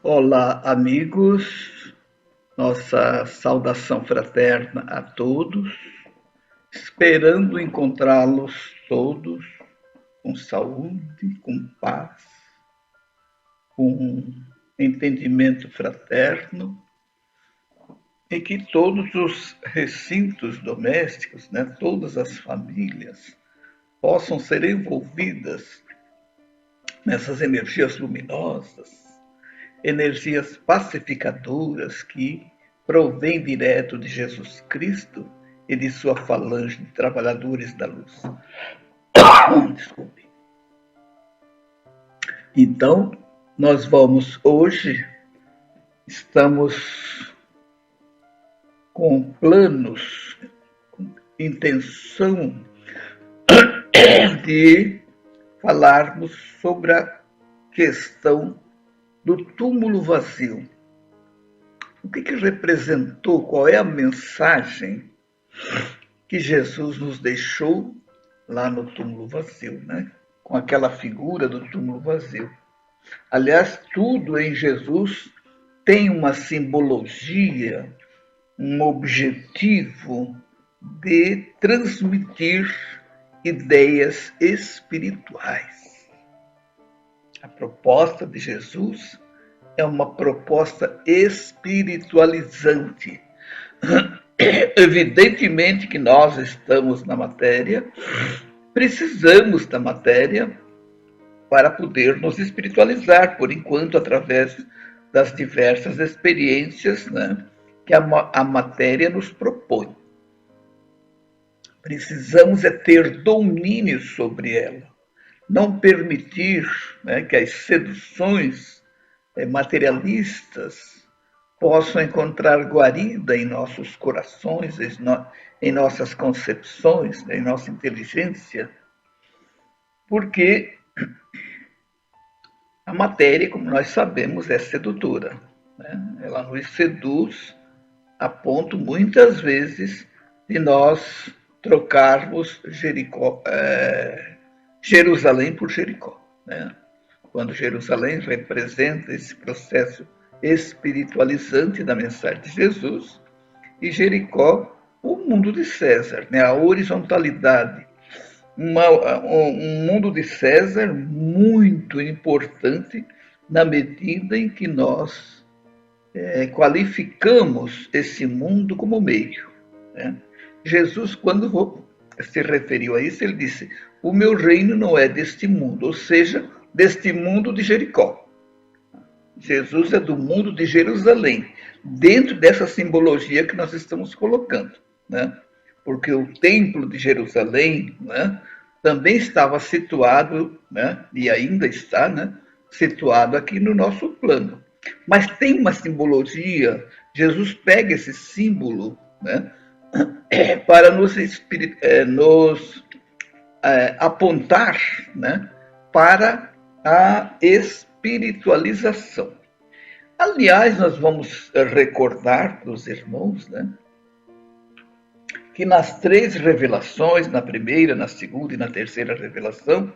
Olá, amigos. Nossa saudação fraterna a todos, esperando encontrá-los todos com saúde, com paz, com entendimento fraterno e que todos os recintos domésticos, todas as famílias, possam ser envolvidas nessas energias luminosas, energias pacificadoras que provêm direto de Jesus Cristo e de sua falange de trabalhadores da luz. Desculpe. Então, nós vamos hoje, estamos com planos, com intenção de falarmos sobre a questão do túmulo vazio. O que representou, qual é a mensagem que Jesus nos deixou lá no túmulo vazio, com aquela figura do túmulo vazio. Aliás, tudo em Jesus tem uma simbologia, um objetivo de transmitir ideias espirituais. A proposta de Jesus é uma proposta espiritualizante. Evidentemente que nós estamos na matéria, precisamos da matéria para poder nos espiritualizar, por enquanto, através das diversas experiências que a matéria nos propõe. Precisamos ter domínio sobre ela, não permitir que as seduções materialistas possam encontrar guarida em nossos corações, em nossas concepções, em nossa inteligência, porque a matéria, como nós sabemos, é sedutora. Ela nos seduz a ponto, muitas vezes, de nós trocarmos Jerusalém por Jericó. Quando Jerusalém representa esse processo espiritualizante da mensagem de Jesus, e Jericó, o mundo de César, a horizontalidade. Um mundo de César muito importante na medida em que nós qualificamos esse mundo como meio. Jesus, quando se referiu a isso, ele disse: o meu reino não é deste mundo, ou seja, deste mundo de Jericó. Jesus é do mundo de Jerusalém, dentro dessa simbologia que nós estamos colocando. Porque o templo de Jerusalém também estava situado, e ainda está, situado aqui no nosso plano. Mas tem uma simbologia, Jesus pega esse símbolo para nos apontar para a espiritualização. Aliás, nós vamos recordar para os irmãos que nas três revelações, na primeira, na segunda e na terceira revelação,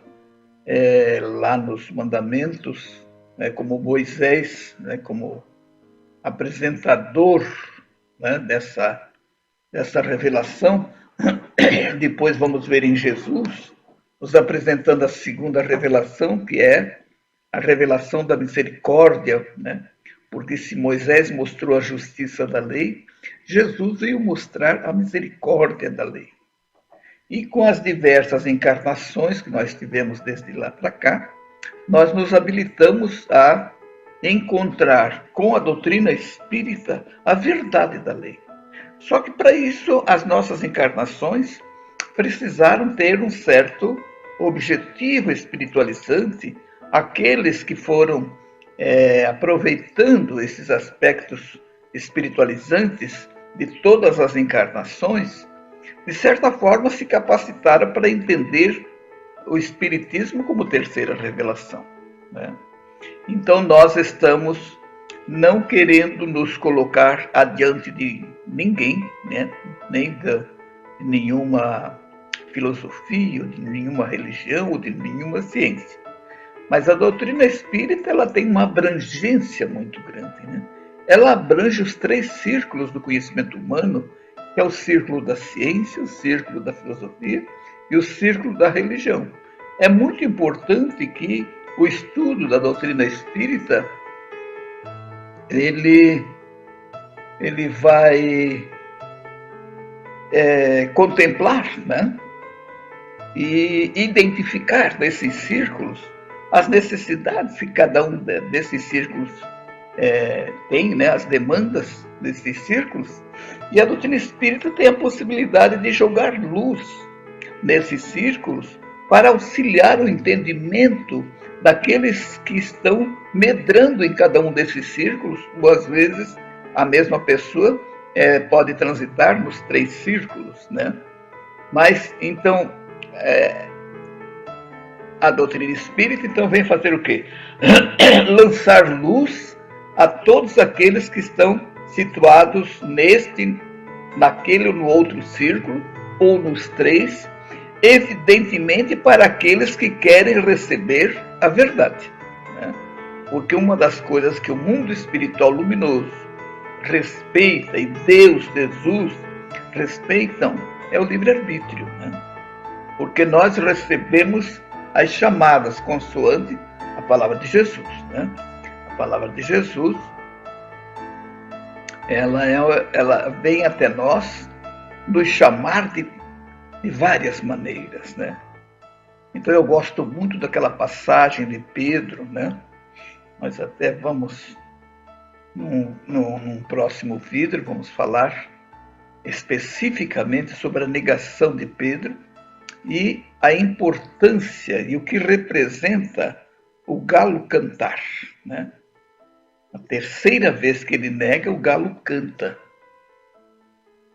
lá nos mandamentos, como Moisés, como apresentador dessa revelação, depois vamos ver em Jesus, nos apresentando a segunda revelação, que é a revelação da misericórdia, porque se Moisés mostrou a justiça da lei, Jesus veio mostrar a misericórdia da lei. E com as diversas encarnações que nós tivemos desde lá para cá, nós nos habilitamos a encontrar com a doutrina espírita a verdade da lei. Só que para isso as nossas encarnações precisaram ter um certo objetivo espiritualizante. Aqueles que foram aproveitando esses aspectos espiritualizantes de todas as encarnações, de certa forma se capacitaram para entender o Espiritismo como terceira revelação. Então nós estamos não querendo nos colocar adiante de ninguém, nem de nenhuma filosofia, de nenhuma religião ou de nenhuma ciência, Mas a doutrina espírita ela tem uma abrangência muito grande, né? Ela abrange os 3 círculos do conhecimento humano, que é o círculo da ciência, o círculo da filosofia e o círculo da religião. É muito importante que o estudo da doutrina espírita ele vai contemplar, né? E identificar nesses círculos as necessidades que cada um desses círculos tem, né, as demandas desses círculos, e a doutrina espírita tem a possibilidade de jogar luz nesses círculos para auxiliar o entendimento daqueles que estão medrando em cada um desses círculos, ou às vezes a mesma pessoa pode transitar nos 3 círculos, né? Mas, então, a doutrina espírita então vem fazer o quê? Lançar luz a todos aqueles que estão situados naquele ou no outro círculo, ou nos 3, evidentemente para aqueles que querem receber a verdade, né? Porque uma das coisas que o mundo espiritual luminoso respeita, e Deus, Jesus, respeitam, é o livre-arbítrio, né? Porque nós recebemos as chamadas consoante a palavra de Jesus, né? A palavra de Jesus, ela vem até nós nos chamar de várias maneiras, né? Então eu gosto muito daquela passagem de Pedro, né? Nós até vamos, num próximo vídeo, vamos falar especificamente sobre a negação de Pedro e a importância e o que representa o galo cantar, né? A 3ª vez que ele nega, o galo canta.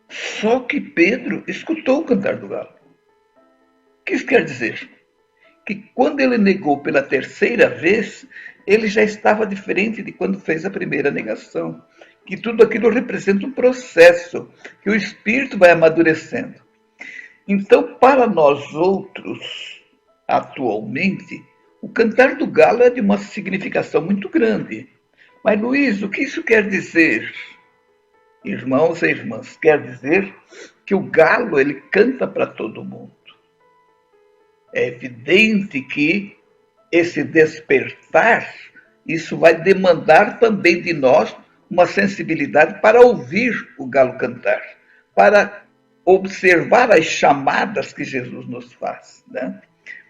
Só que Pedro escutou o cantar do galo. O que isso quer dizer? Que quando ele negou pela 3ª vez, ele já estava diferente de quando fez a primeira negação. Que tudo aquilo representa um processo, que o espírito vai amadurecendo. Então, para nós outros, atualmente, o cantar do galo é de uma significação muito grande. Mas, Luiz, o que isso quer dizer? Irmãos e irmãs, quer dizer que o galo ele canta para todo mundo. É evidente que esse despertar, isso vai demandar também de nós uma sensibilidade para ouvir o galo cantar, para observar as chamadas que Jesus nos faz, né?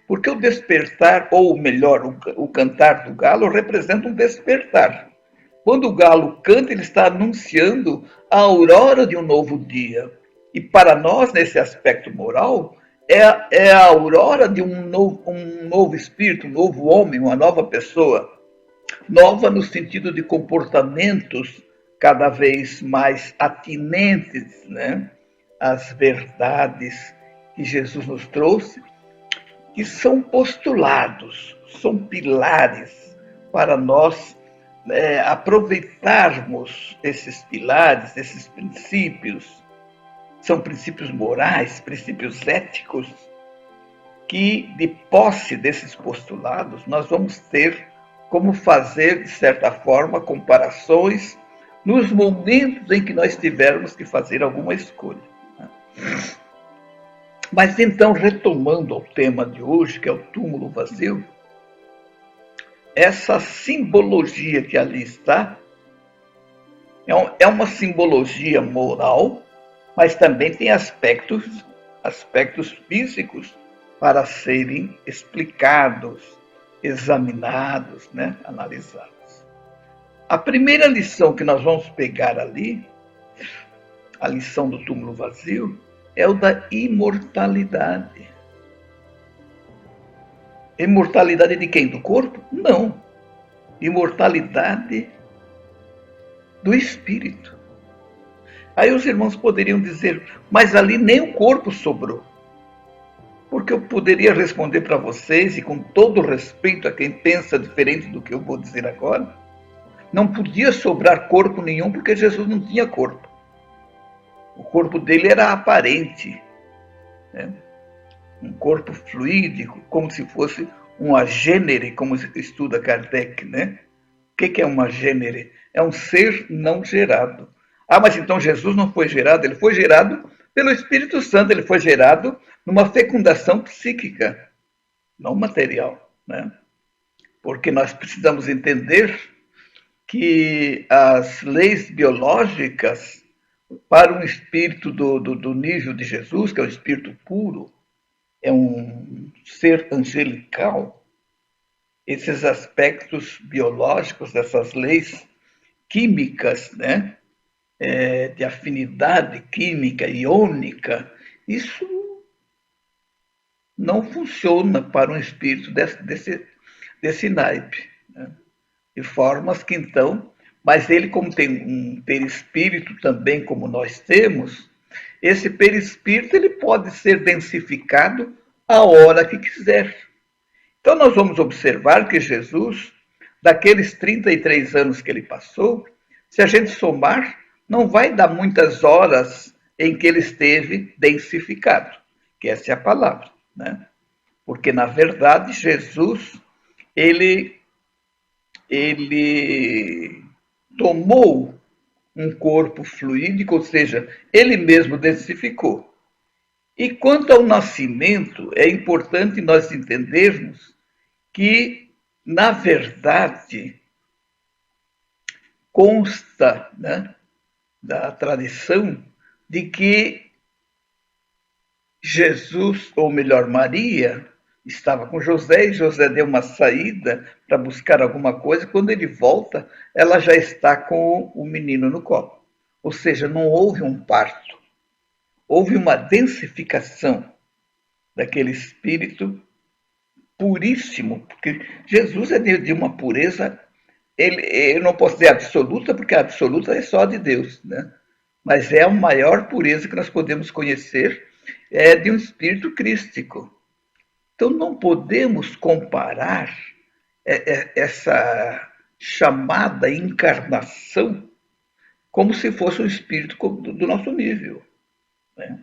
Porque o despertar, ou melhor, o cantar do galo representa um despertar. Quando o galo canta, ele está anunciando a aurora de um novo dia. E para nós, nesse aspecto moral, é a aurora de um novo espírito, um novo homem, uma nova pessoa. Nova no sentido de comportamentos cada vez mais atinentes, né, às verdades que Jesus nos trouxe, que são postulados, são pilares para nós aproveitarmos esses pilares, esses princípios. São princípios morais, princípios éticos, que de posse desses postulados nós vamos ter como fazer, de certa forma, comparações nos momentos em que nós tivermos que fazer alguma escolha. Mas então, retomando ao tema de hoje, que é o túmulo vazio, essa simbologia que ali está é uma simbologia moral, mas também tem aspectos físicos para serem explicados, examinados, né, analisados. A primeira lição que nós vamos pegar ali, a lição do túmulo vazio, é o da imortalidade. Imortalidade de quem? Do corpo? Não. Imortalidade do espírito. Aí os irmãos poderiam dizer, mas ali nem o corpo sobrou. Porque eu poderia responder para vocês, e com todo respeito a quem pensa diferente do que eu vou dizer agora, não podia sobrar corpo nenhum porque Jesus não tinha corpo. O corpo dele era aparente, né? Um corpo fluídico, como se fosse um agênere, como estuda Kardec, né? O que é um agênere? É um ser não gerado. Ah, mas então Jesus não foi gerado? Ele foi gerado pelo Espírito Santo, ele foi gerado numa fecundação psíquica, não material, né? Porque nós precisamos entender que as leis biológicas para um espírito do nível de Jesus, que é um espírito puro, é um ser angelical, esses aspectos biológicos dessas leis químicas, né, de afinidade química iônica, isso não funciona para um espírito desse naipe. Né? De formas que então, mas ele como tem um perispírito também como nós temos, esse perispírito ele pode ser densificado a hora que quiser. Então nós vamos observar que Jesus, daqueles 33 anos que ele passou, se a gente somar, não vai dar muitas horas em que ele esteve densificado, que essa é a palavra, né? Porque na verdade Jesus ele ele tomou um corpo fluídico, ou seja, ele mesmo densificou. E quanto ao nascimento, é importante nós entendermos que, na verdade, consta, né, da tradição de que Jesus, ou melhor, Maria, estava com José e José deu uma saída para buscar alguma coisa. Quando ele volta, ela já está com o menino no colo. Ou seja, não houve um parto, houve uma densificação daquele espírito puríssimo, porque Jesus é de uma pureza, eu não posso dizer absoluta, porque a absoluta é só de Deus, né? Mas é a maior pureza que nós podemos conhecer, é de um espírito crístico. Então não podemos comparar essa chamada encarnação como se fosse um espírito do nosso nível, né?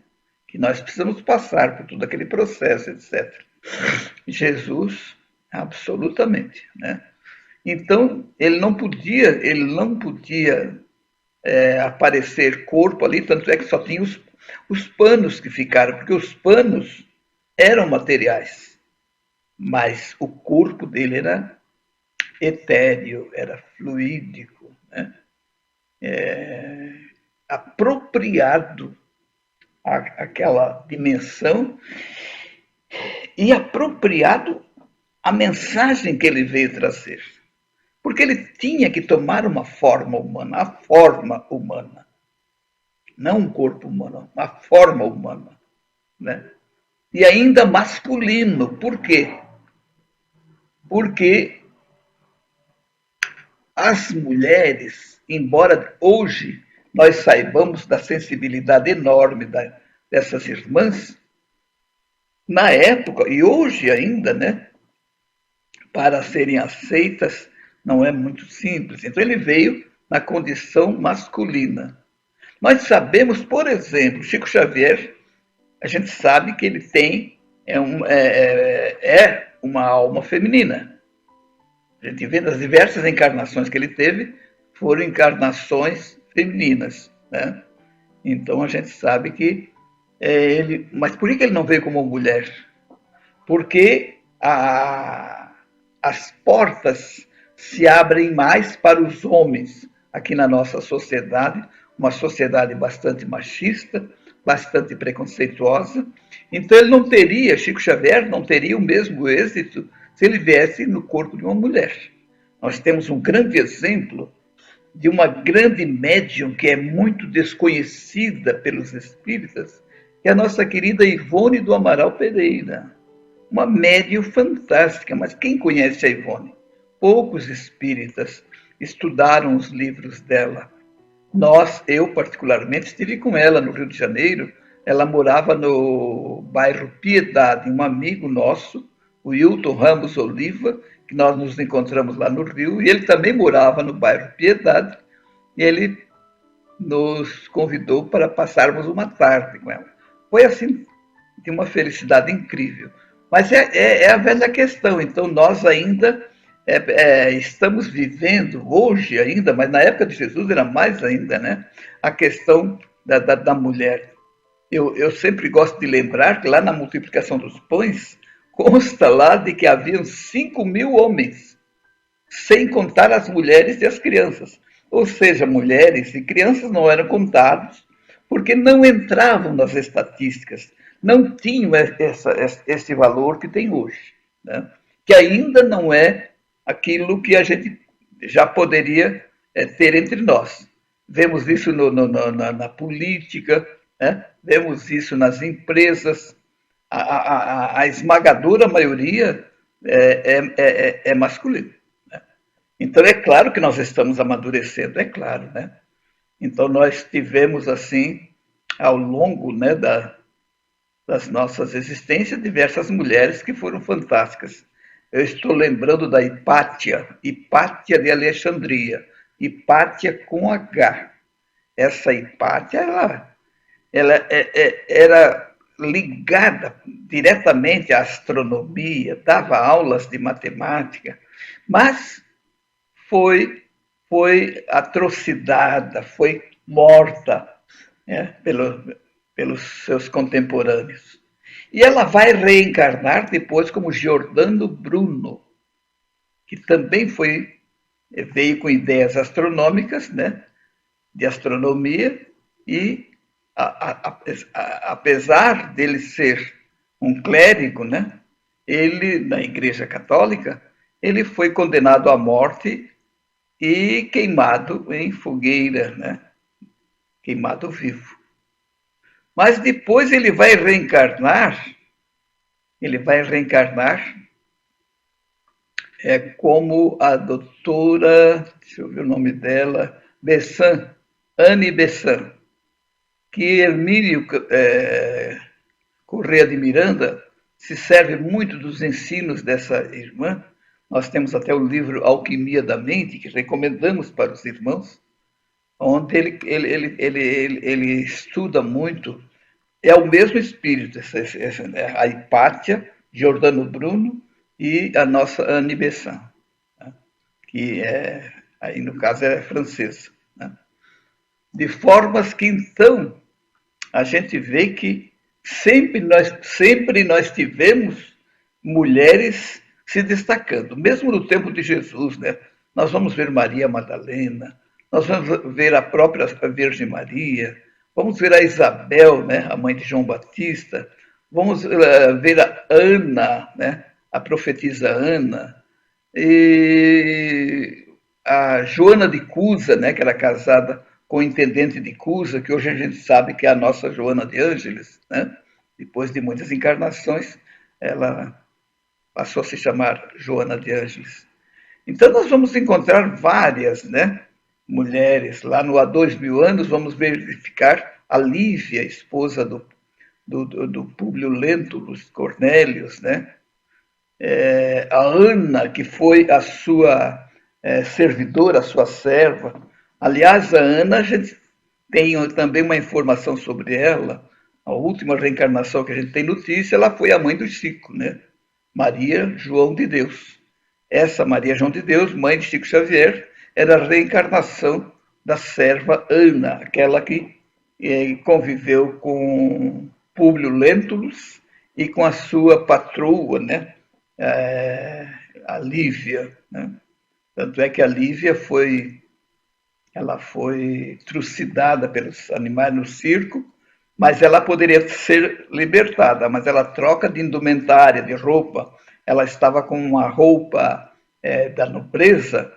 Que nós precisamos passar por todo aquele processo, etc. Jesus, absolutamente, né? Então ele não podia aparecer corpo ali, tanto é que só tinha os panos que ficaram, porque os panos eram materiais, mas o corpo dele era etéreo, era fluídico, né? Apropriado àquela dimensão e apropriado à mensagem que ele veio trazer. Porque ele tinha que tomar uma forma humana, a forma humana, não um corpo humano, uma forma humana, né? E ainda masculino. Por quê? Porque as mulheres, embora hoje nós saibamos da sensibilidade enorme dessas irmãs, na época, e hoje ainda, né, para serem aceitas, não é muito simples. Então ele veio na condição masculina. Nós sabemos, por exemplo, Chico Xavier, a gente sabe que ele tem uma alma feminina. A gente vê das diversas encarnações que ele teve, foram encarnações femininas, né? Então a gente sabe que ele. Mas por que ele não veio como mulher? Porque as portas se abrem mais para os homens aqui na nossa sociedade, uma sociedade bastante machista, bastante preconceituosa. Então ele não teria, Chico Xavier não teria o mesmo êxito se ele viesse no corpo de uma mulher. Nós temos um grande exemplo de uma grande médium que é muito desconhecida pelos espíritas, que é a nossa querida Ivone do Amaral Pereira. Uma médium fantástica, mas quem conhece a Ivone? Poucos espíritas estudaram os livros dela. Eu particularmente, estive com ela no Rio de Janeiro. Ela morava no bairro Piedade. Um amigo nosso, o Hilton Ramos Oliva, que nós nos encontramos lá no Rio, e ele também morava no bairro Piedade, e ele nos convidou para passarmos uma tarde com ela. Foi assim, de uma felicidade incrível. Mas é a velha questão. Então, nós ainda estamos vivendo, hoje ainda, mas na época de Jesus era mais ainda, né? A questão da mulher. Eu sempre gosto de lembrar que lá na multiplicação dos pães, consta lá de que haviam 5.000 homens, sem contar as mulheres e as crianças. Ou seja, mulheres e crianças não eram contados, porque não entravam nas estatísticas, não tinham esse valor que tem hoje, né? Que ainda não é aquilo que a gente já poderia ter entre nós. Vemos isso na política, né? Vemos isso nas empresas. A esmagadora maioria é masculina. Então, é claro que nós estamos amadurecendo, é claro, né? Então, nós tivemos, assim, ao longo, né, das nossas existências, diversas mulheres que foram fantásticas. Eu estou lembrando da Hipátia de Alexandria, Hipátia com H. Essa Hipátia, ela era ligada diretamente à astronomia, dava aulas de matemática, mas foi atrocidada, foi morta, né, pelos seus contemporâneos. E ela vai reencarnar depois como Giordano Bruno, que também veio com ideias astronômicas, né, de astronomia, e apesar dele ser um clérigo, né, ele, na Igreja Católica, ele foi condenado à morte e queimado em fogueira, né? Queimado vivo. Mas depois ele vai reencarnar como a doutora, deixa eu ver o nome dela, Bessan, Anne Bessan, que Hermínio Correia de Miranda se serve muito dos ensinos dessa irmã. Nós temos até o livro Alquimia da Mente, que recomendamos para os irmãos, onde ele estuda muito. É o mesmo espírito, a Hipátia, Giordano Bruno e a nossa Anne Besant, né? Que aí no caso é francesa. Né? De formas que então a gente vê que sempre nós tivemos mulheres se destacando, mesmo no tempo de Jesus, né? Nós vamos ver Maria Madalena, nós vamos ver a própria Virgem Maria, vamos ver a Isabel, né, a mãe de João Batista, vamos ver a Ana, né, a profetisa Ana, e a Joana de Cusa, né, que era casada com o intendente de Cusa, que hoje a gente sabe que é a nossa Joana de Ângeles, né? Depois de muitas encarnações, ela passou a se chamar Joana de Ângeles. Então nós vamos encontrar várias, né, mulheres. Lá no Há 2000 anos vamos verificar a Lívia, esposa do Públio Lentulus Cornélios, né? A Ana, que foi a sua servidora, a sua serva. Aliás, a Ana, a gente tem também uma informação sobre ela. A última reencarnação que a gente tem notícia, ela foi a mãe do Chico, né? Maria João de Deus. Essa Maria João de Deus, mãe de Chico Xavier, era a reencarnação da serva Ana, aquela que conviveu com Públio Lentulus e com a sua patroa, né? A Lívia, né? Tanto é que a Lívia ela foi trucidada pelos animais no circo, mas ela poderia ser libertada, mas ela troca de indumentária, de roupa, ela estava com uma roupa da nobreza,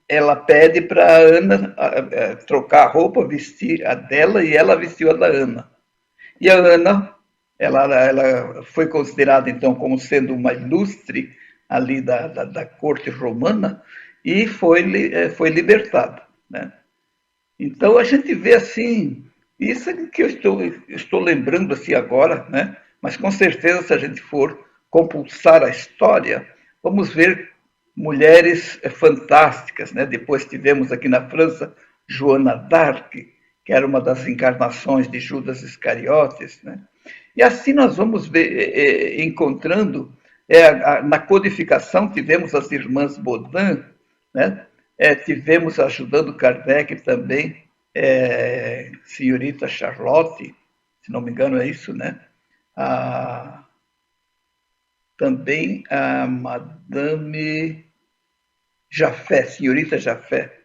ela pede para a Ana trocar a roupa, vestir a dela, e ela vestiu a da Ana. E a Ana, ela foi considerada, então, como sendo uma ilustre ali da corte romana e foi libertada, né? Então, a gente vê assim, isso que eu estou lembrando assim agora, né? Mas com certeza, se a gente for compulsar a história, vamos ver mulheres fantásticas, né? Depois tivemos aqui na França Joana d'Arc, que era uma das encarnações de Judas Iscariotes, né? E assim nós vamos ver, encontrando, na codificação, tivemos as irmãs Baudin, né? Tivemos ajudando Kardec também, senhorita Charlotte, se não me engano é isso, né? A, também a Madame Jafé, senhorita Jafé,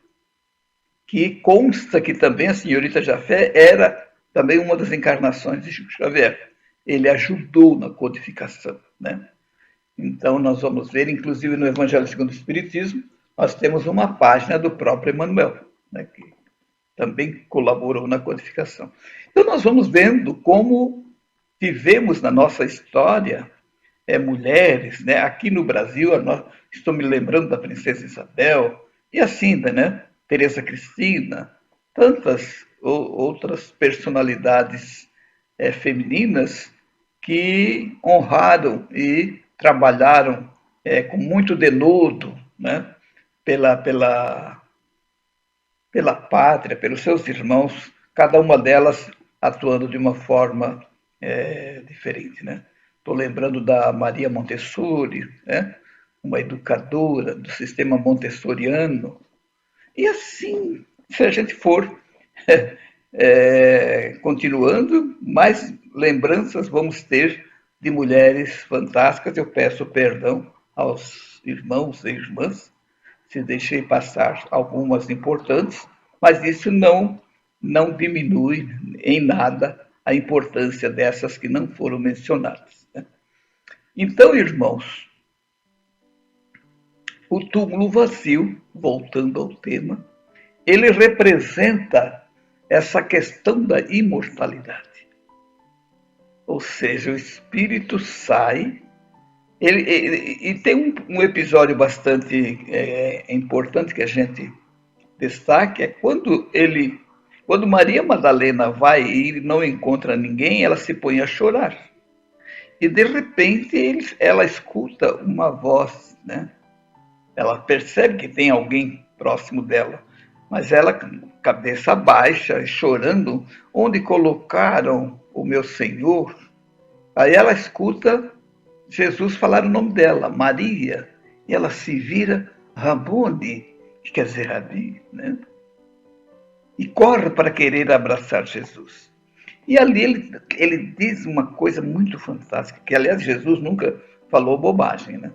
que consta que também a senhorita Jafé era também uma das encarnações de Chico Xavier. Ele ajudou na codificação, né? Então nós vamos ver, inclusive no Evangelho segundo o Espiritismo, nós temos uma página do próprio Emmanuel, né, que também colaborou na codificação. Então nós vamos vendo como tivemos na nossa história mulheres, né? Aqui no Brasil, estou me lembrando da Princesa Isabel, e assim, né? Teresa Cristina, tantas outras personalidades femininas que honraram e trabalharam com muito denodo, né? Pela pátria, pelos seus irmãos, cada uma delas atuando de uma forma diferente, né? Estou lembrando da Maria Montessori, né? Uma educadora do sistema montessoriano. E assim, se a gente for continuando, mais lembranças vamos ter de mulheres fantásticas. Eu peço perdão aos irmãos e irmãs se deixei passar algumas importantes, mas isso não diminui em nada a importância dessas que não foram mencionadas, né? Então, irmãos, o túmulo vazio, voltando ao tema, ele representa essa questão da imortalidade. Ou seja, o espírito sai. E tem um episódio bastante importante que a gente destaca, é quando Maria Madalena vai e não encontra ninguém, ela se põe a chorar. E de repente ela escuta uma voz, né? Ela percebe que tem alguém próximo dela, mas ela, cabeça baixa, chorando, onde colocaram o meu Senhor? Aí ela escuta Jesus falar o nome dela, Maria, e ela se vira Rabone, que quer dizer Rabi, né? E corre para querer abraçar Jesus. E ali ele diz uma coisa muito fantástica, que aliás Jesus nunca falou bobagem, né?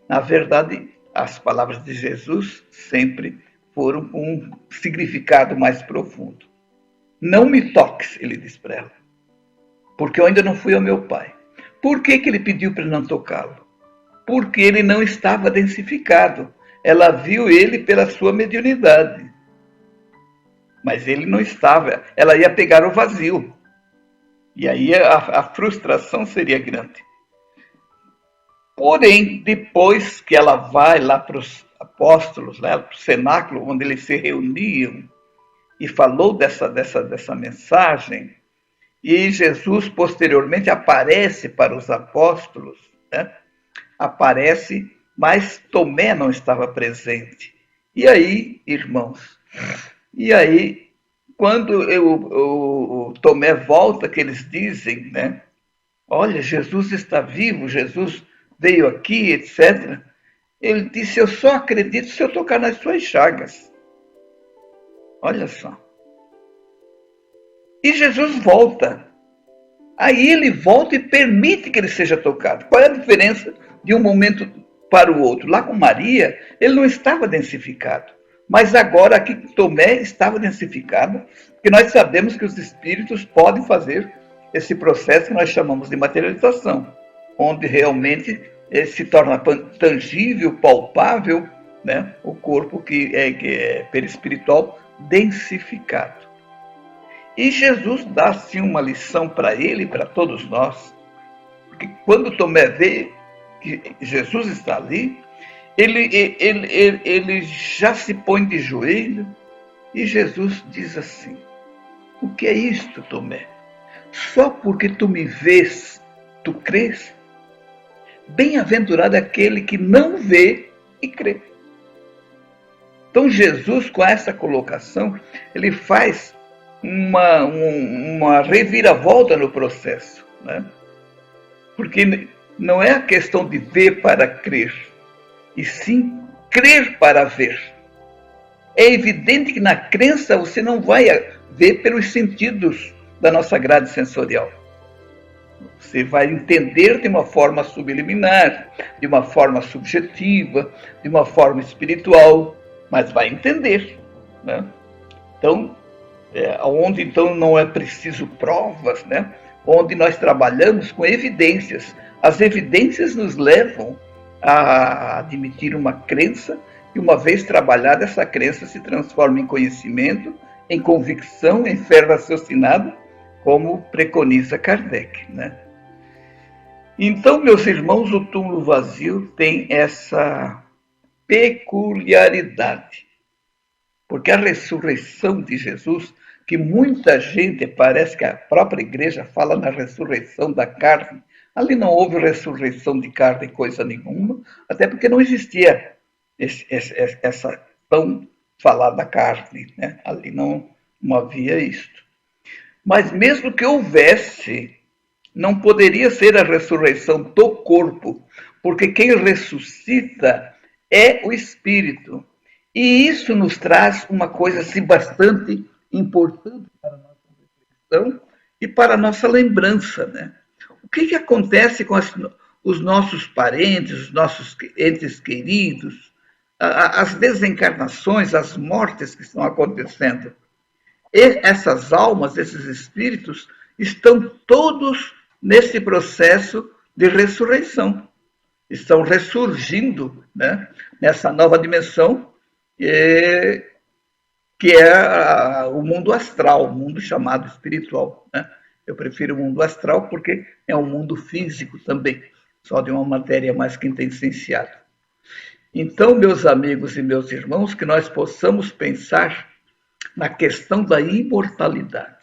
Na verdade, as palavras de Jesus sempre foram com um significado mais profundo. Não me toques, ele diz para ela, porque eu ainda não fui ao meu Pai. Por que ele pediu para não tocá-lo? Porque ele não estava densificado. Ela viu ele pela sua mediunidade. Mas ele não estava. Ela ia pegar o vazio. E aí a frustração seria grande. Porém, depois que ela vai lá para os apóstolos, lá para o cenáculo, onde eles se reuniam, e falou dessa mensagem, e Jesus posteriormente aparece para os apóstolos, né? Aparece, mas Tomé não estava presente. E aí, irmãos, quando o Tomé volta, que eles dizem, né? Olha, Jesus está vivo, Jesus veio aqui, etc. Ele disse, eu só acredito se eu tocar nas suas chagas. Olha só. E Jesus volta. Aí ele volta e permite que ele seja tocado. Qual é a diferença de um momento para o outro? Lá com Maria, ele não estava densificado. Mas agora aqui com Tomé estava densificado, porque nós sabemos que os espíritos podem fazer esse processo que nós chamamos de materialização, onde realmente se torna tangível, palpável, né, o corpo que é perispiritual densificado. E Jesus dá, sim, uma lição para ele e para todos nós. Porque quando Tomé vê que Jesus está ali, ele já se põe de joelho e Jesus diz assim, o que é isto, Tomé? Só porque tu me vês, tu crês? Bem-aventurado é aquele que não vê e crê. Então Jesus, com essa colocação, ele faz uma reviravolta no processo. né? Porque não é a questão de ver para crer, e sim crer para ver. É evidente que na crença você não vai ver pelos sentidos da nossa grade sensorial. Você vai entender de uma forma subliminar, de uma forma subjetiva, de uma forma espiritual, mas vai entender, né? Então, onde então não é preciso provas, né? Onde nós trabalhamos com evidências. As evidências nos levam a admitir uma crença e, uma vez trabalhada, essa crença se transforma em conhecimento, em convicção, em fé raciocinada, como preconiza Kardec, né? Então, meus irmãos, o túmulo vazio tem essa peculiaridade, porque a ressurreição de Jesus, que muita gente, parece que a própria igreja fala na ressurreição da carne, ali não houve ressurreição de carne coisa nenhuma, até porque não existia essa tão falada carne, né? Ali não havia isto. Mas mesmo que houvesse, não poderia ser a ressurreição do corpo, porque quem ressuscita é o espírito. E isso nos traz uma coisa assim, bastante importante para a nossa reflexão e para a nossa lembrança, né? O que acontece com os nossos parentes, os nossos entes queridos, as desencarnações, as mortes que estão acontecendo? E essas almas, esses espíritos, estão todos nesse processo de ressurreição. Estão ressurgindo, né, nessa nova dimensão, que é o mundo astral, o mundo chamado espiritual, né? Eu prefiro o mundo astral porque é um mundo físico também, só de uma matéria mais quintessenciada. Então, meus amigos e meus irmãos, que nós possamos pensar na questão da imortalidade.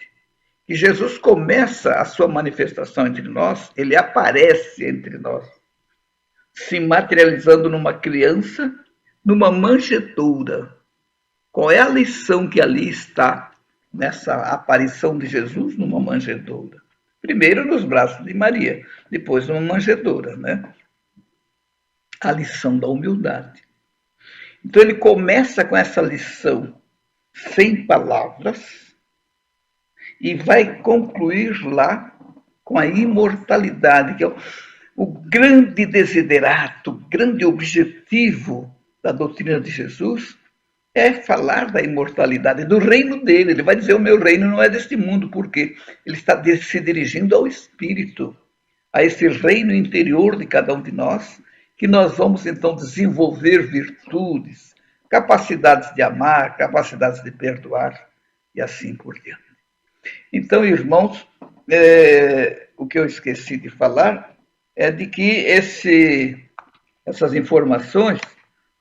Que Jesus começa a sua manifestação entre nós, ele aparece entre nós, se materializando numa criança, numa manjedoura. Qual é a lição que ali está nessa aparição de Jesus numa manjedoura? Primeiro nos braços de Maria, depois numa manjedoura, né? A lição da humildade. Então ele começa com essa lição sem palavras e vai concluir lá com a imortalidade, que é o grande desiderato, o grande objetivo da doutrina de Jesus, é falar da imortalidade, do reino dele. Ele vai dizer: o meu reino não é deste mundo, porque ele está se dirigindo ao espírito, a esse reino interior de cada um de nós, que nós vamos então desenvolver virtudes, capacidades de amar, capacidades de perdoar e assim por diante. Então, irmãos, o que eu esqueci de falar é de que essas informações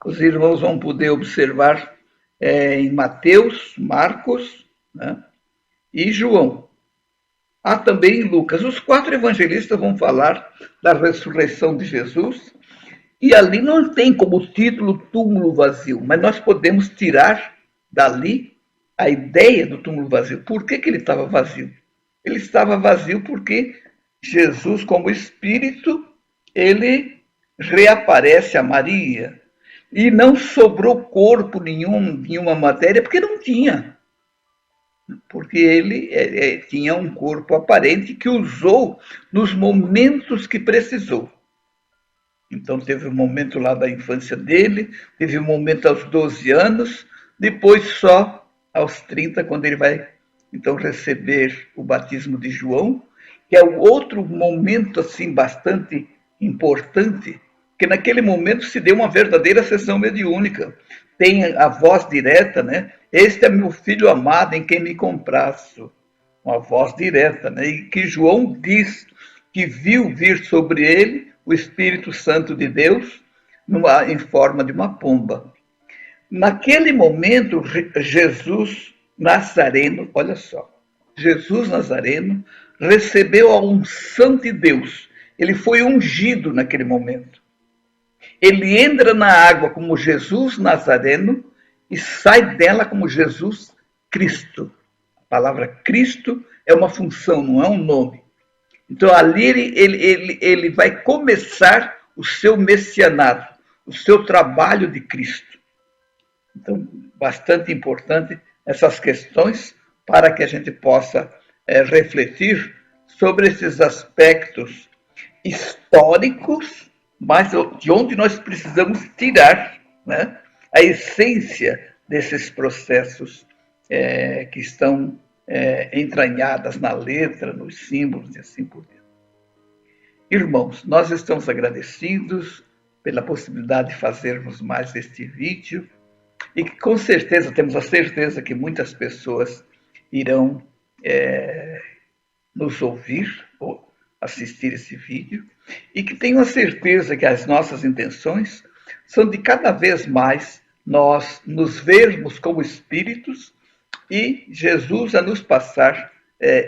os irmãos vão poder observar em Mateus, Marcos, né, e João. Há também em Lucas. Os 4 evangelistas vão falar da ressurreição de Jesus, e ali não tem como título túmulo vazio, mas nós podemos tirar dali a ideia do túmulo vazio. Por que ele estava vazio? Ele estava vazio porque Jesus, como Espírito, ele reaparece a Maria, e não sobrou corpo nenhum, nenhuma matéria, porque não tinha. Porque ele tinha um corpo aparente que usou nos momentos que precisou. Então teve um momento lá da infância dele, teve um momento aos 12 anos, depois só aos 30, quando ele vai então receber o batismo de João, que é o outro momento assim bastante importante, que naquele momento se deu uma verdadeira sessão mediúnica. Tem a voz direta, né? Este é meu filho amado em quem me compraço. Uma voz direta, né? E que João diz que viu vir sobre ele o Espírito Santo de Deus em forma de uma pomba. Naquele momento, Jesus Nazareno, olha só, Jesus Nazareno recebeu a unção de Deus. Ele foi ungido naquele momento. Ele entra na água como Jesus Nazareno e sai dela como Jesus Cristo. A palavra Cristo é uma função, não é um nome. Então ali ele vai começar o seu messianato, o seu trabalho de Cristo. Então, bastante importante essas questões para que a gente possa refletir sobre esses aspectos históricos, mas de onde nós precisamos tirar, né, a essência desses processos que estão entranhadas na letra, nos símbolos e assim por diante. Irmãos, nós estamos agradecidos pela possibilidade de fazermos mais este vídeo e que com certeza, temos a certeza que muitas pessoas irão nos ouvir ou assistir esse vídeo e que tenham a certeza que as nossas intenções são de cada vez mais nós nos vermos como espíritos e Jesus a nos passar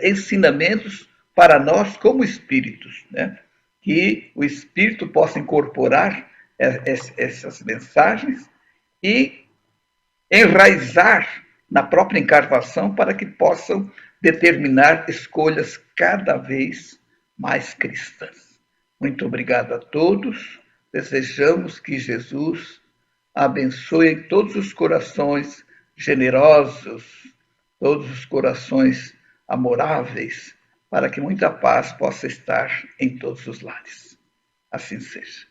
ensinamentos para nós como espíritos, né? Que o espírito possa incorporar essas mensagens e enraizar na própria encarnação para que possam determinar escolhas cada vez mais cristãs. Muito obrigado a todos. Desejamos que Jesus abençoe todos os corações generosos, todos os corações amoráveis, para que muita paz possa estar em todos os lares. Assim seja.